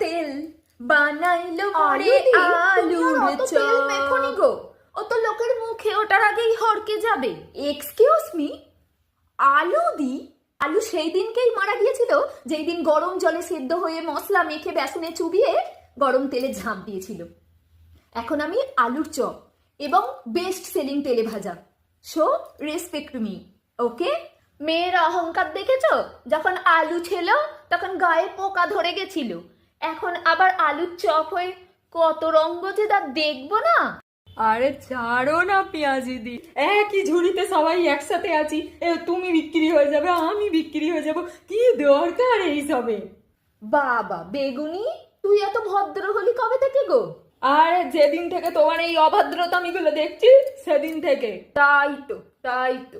তেল বানাইলো পরে আলুর চপ। মেখনি গো, ও তো লোকের মুখে ওটার আগেই হড়কে যাবে। এক্সকিউজ মি, আলু দি? আলু সেই দিনকেই মারা গিয়েছিল যেই দিন গরম জলে সেদ্ধ হয়ে মশলা মেখে বেসনে চুবিয়ে গরম তেলে ঝাঁপ দিয়েছিল। এখন আমি আলুর চপ এবং বেস্ট সেলিং তেলে ভাজা। সো রেসপেক্ট মি, ওকে? মেয়ের অহংকার দেখেছো? যখন আলু ছিল তখন গায়ে পোকা ধরে গেছিল, এখন আবার আলুর চপ হয়ে কত রঙ্গ যে তা দেখবো না। আরে ছাড়ো না পেঁয়াজি দি, একই ঝুড়িতে সবাই একসাথে আছি, তুমি বিক্রি হয়ে যাবে, আমি বিক্রি হয়ে যাব, কি দরকার এইসবে? বাবা বেগুনি, তুই এত ভদ্র হলি কবে থেকে গো? আরে যেদিন থেকে তোমার এই অভদ্রতামিগুলো দেখছি সেদিন থেকে। তাই তো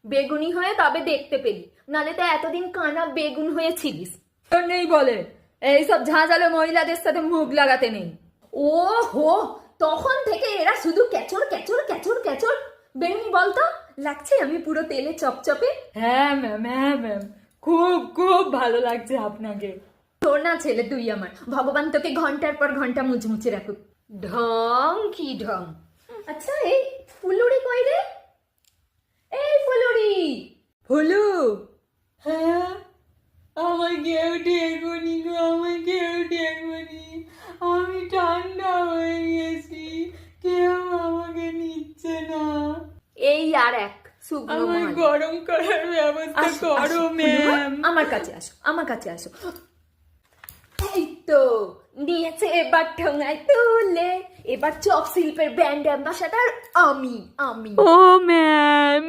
বেগুনি হয়ে তবে দেখতে পেলি, নালে তো এতদিন কানা বেগুন হয়েছিলিস। নেই বলে এইসব ঝাঁঝালো মহিলাদের সাথে মুখ লাগাতে নেই। ও হো, তখন থেকে এরা শুধু ক্যাচর ক্যাচর ক্যাচর ক্যাচর। বেগুনি বলতো, লাগছে আমি পুরো তেলে চপচপে? হ্যাঁ ম্যাম, হ্যাঁ ম্যাম, খুব খুব ভালো লাগছে আপনাকে। তোর না ছেলে তুই আমার, ভগবান তোকে ঘন্টার পর ঘন্টা মুচমুচে রাখুক। ঢং কি ঢং। আচ্ছা এই ফুলুরি কই রে? এই ফুলুরি। ফুলু, হ্যাঁ আমার কেউ টেকনি গো, আমার কেউ টেকনি, আমি ঠান্ডা হয়ে গেছি, কেউ আমাকে নিচ্ছে না। এই আর এক শুকনো আমার মাল। গরম করার ব্যবস্থা আসো, করো আসো, ম্যাম। আমার কাছে আসো, আমার কাছে আসো। এই তো নিয়েছে এবার ঠোঙায় তুলে, এবার চপ শিল্পের ব্র্যান্ড অ্যাম্বাসাডার আমি। ও ম্যাম।